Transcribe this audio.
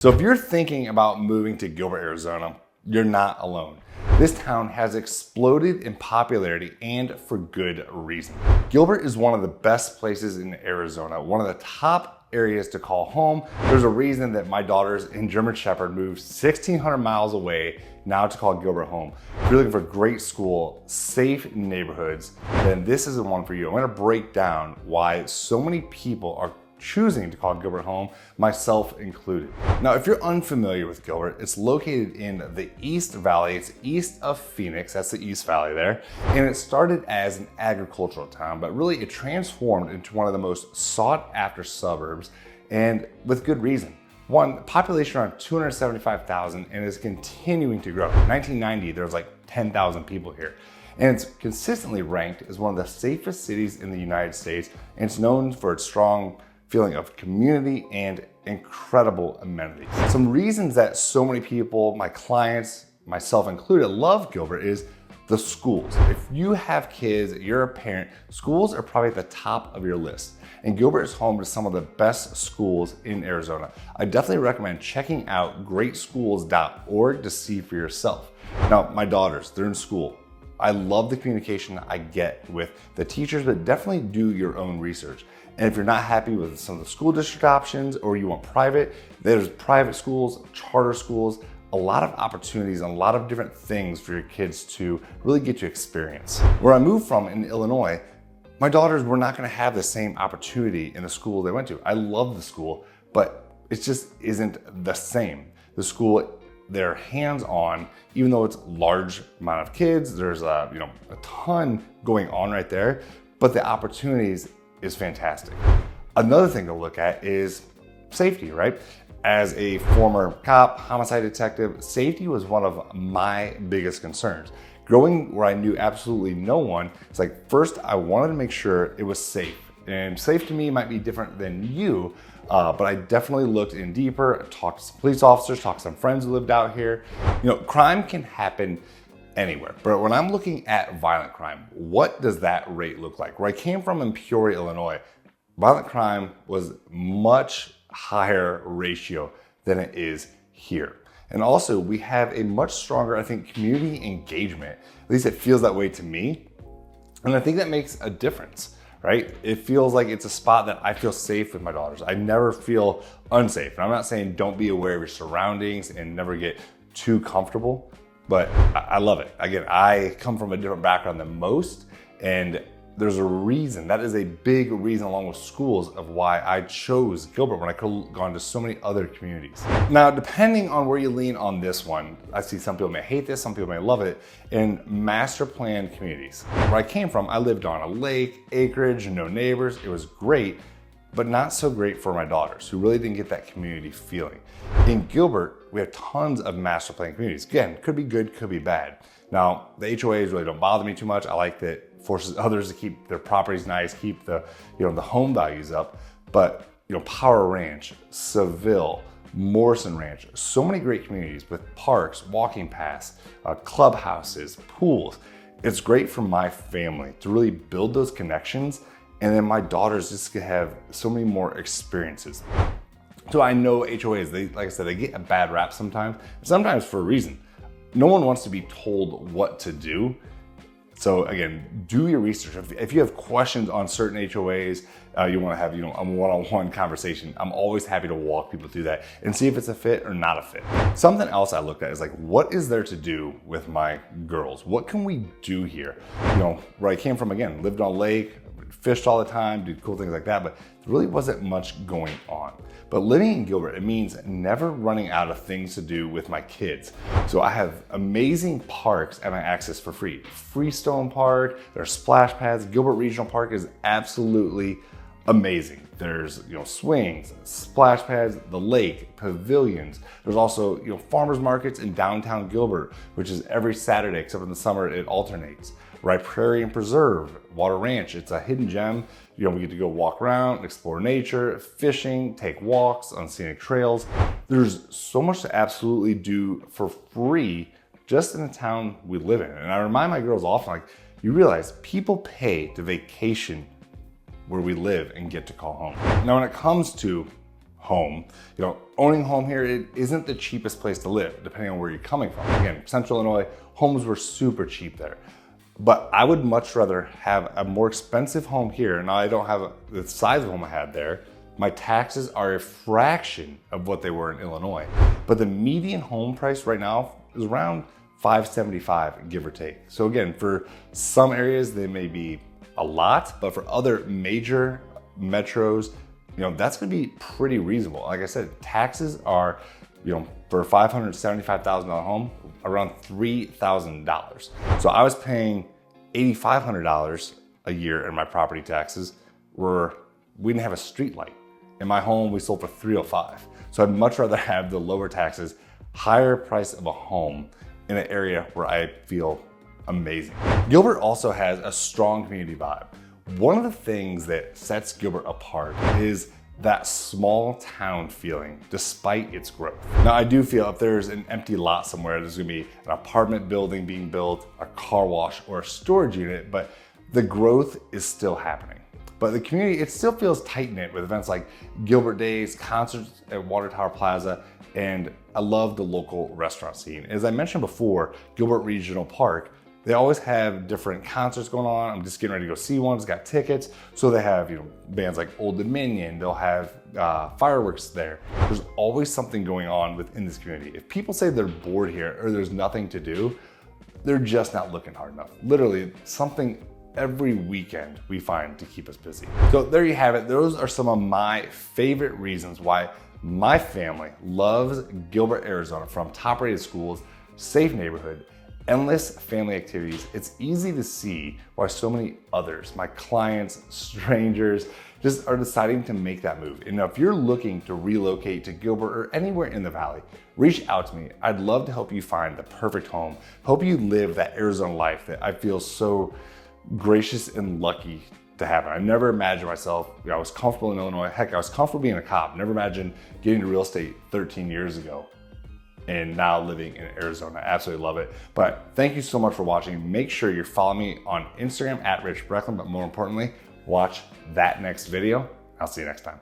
So if you're thinking about moving to Gilbert, Arizona, you're not alone. This town has exploded in popularity and for good reason. Gilbert is one of the best places in Arizona, one of the top areas to call home. There's a reason that my daughters and German Shepherd moved 1,600 miles away now to call Gilbert home. If you're looking for great school, safe neighborhoods, then this is the one for you. I'm gonna break down why so many people are choosing to call Gilbert home, myself included. Now, if you're unfamiliar with Gilbert, it's located in the East Valley. It's east of Phoenix, that's the East Valley there. And it started as an agricultural town, but really it transformed into one of the most sought after suburbs, and with good reason. One, population around 275,000 and is continuing to grow. In 1990, there was like 10,000 people here. And it's consistently ranked as one of the safest cities in the United States. And it's known for its strong feeling of community and incredible amenities. Some reasons that so many people, my clients, myself included, love Gilbert is the schools. If you have kids, you're a parent, schools are probably at the top of your list. And Gilbert is home to some of the best schools in Arizona. I definitely recommend checking out greatschools.org to see for yourself. Now, my daughters, they're in school. I love the communication I get with the teachers, but definitely do your own research. And if you're not happy with some of the school district options or you want private, there's private schools, charter schools, a lot of opportunities and a lot of different things for your kids to really get to experience. Where I moved from in Illinois, my daughters were not gonna have the same opportunity in the school they went to. I love the school, but it just isn't the same. The school, they're hands-on, even though it's a large amount of kids, there's a ton going on right there, but the opportunities is fantastic. Another thing to look at is safety, right? As a former cop, homicide detective, safety was one of my biggest concerns. Growing where I knew absolutely no one, it's like, first I wanted to make sure it was safe. And safe to me might be different than you, but I definitely looked in deeper, talked to some police officers, talked to some friends who lived out here. Crime can happen anywhere. But when I'm looking at violent crime, what does that rate look like? Where I came from in Peoria, Illinois, violent crime was much higher ratio than it is here. And also we have a much stronger, I think, community engagement. At least it feels that way to me. And I think that makes a difference, right? It feels like it's a spot that I feel safe with my daughters. I never feel unsafe. And I'm not saying don't be aware of your surroundings and never get too comfortable, but I love it. Again, I come from a different background than most, and there's a reason, that is a big reason along with schools of why I chose Gilbert when I could have gone to so many other communities. Now, depending on where you lean on this one, I see some people may hate this, some people may love it, in master planned communities. Where I came from, I lived on a lake, acreage, no neighbors, it was great, but not so great for my daughters who really didn't get that community feeling. In Gilbert, we have tons of master plan communities. Again, could be good, could be bad. Now, the HOAs really don't bother me too much. I like that it forces others to keep their properties nice, keep the home values up. But Power Ranch, Seville, Morrison Ranch, so many great communities with parks, walking paths, clubhouses, pools. It's great for my family to really build those connections, and then my daughters just could have so many more experiences. So I know HOAs, like I said, they get a bad rap sometimes for a reason. No one wants to be told what to do. So again, do your research. If you have questions on certain HOAs, you want to have a one-on-one conversation, I'm always happy to walk people through that and see if it's a fit or not a fit. Something else I looked at is like, what is there to do with my girls? What can we do here? Where I came from, again, lived on a lake, fished all the time, did cool things like that, but there really wasn't much going on. But living in Gilbert, it means never running out of things to do with my kids. So I have amazing parks at my access for free. Freestone Park, there's splash pads. Gilbert Regional Park is absolutely amazing. There's swings, splash pads, the lake, pavilions. There's also farmers markets in downtown Gilbert, which is every Saturday, except in the summer it alternates. Riparian Preserve, Water Ranch, it's a hidden gem. We get to go walk around, explore nature, fishing, take walks on scenic trails. There's so much to absolutely do for free just in the town we live in. And I remind my girls often, like, you realize people pay to vacation where we live and get to call home. Now, when it comes to home. Owning a home here, it isn't the cheapest place to live, depending on where you're coming from. Again, Central Illinois, homes were super cheap there. But I would much rather have a more expensive home here. Now I don't have the size of home I had there. My taxes are a fraction of what they were in Illinois. But the median home price right now is around $575, give or take. So again, for some areas, they may be a lot, but for other major metros, that's gonna be pretty reasonable. Like I said, taxes are, for a $575,000 home, around $3,000. So I was paying $8,500 a year in my property taxes, where we didn't have a street light. In my home, we sold for $305. So I'd much rather have the lower taxes, higher price of a home in an area where I feel amazing. Gilbert also has a strong community vibe. One of the things that sets Gilbert apart is that small town feeling, despite its growth. Now, I do feel if there's an empty lot somewhere, there's gonna be an apartment building being built, a car wash, or a storage unit, but the growth is still happening. But the community, it still feels tight-knit with events like Gilbert Days, concerts at Water Tower Plaza, and I love the local restaurant scene. As I mentioned before, Gilbert Regional Park, they always have different concerts going on. I'm just getting ready to go see one, just got tickets. So they have bands like Old Dominion, they'll have fireworks there. There's always something going on within this community. If people say they're bored here or there's nothing to do, they're just not looking hard enough. Literally something every weekend we find to keep us busy. So there you have it. Those are some of my favorite reasons why my family loves Gilbert, Arizona, from top-rated schools, safe neighborhood, endless family activities. It's easy to see why so many others, my clients, strangers, just are deciding to make that move. And if you're looking to relocate to Gilbert or anywhere in the Valley, reach out to me. I'd love to help you find the perfect home, help you live that Arizona life that I feel so gracious and lucky to have. I never imagined myself, I was comfortable in Illinois. Heck, I was comfortable being a cop. Never imagined getting into real estate 13 years ago and now living in Arizona. I absolutely love it. But thank you so much for watching. Make sure you're following me on Instagram @RichBrecklin, but more importantly, watch that next video. I'll see you next time.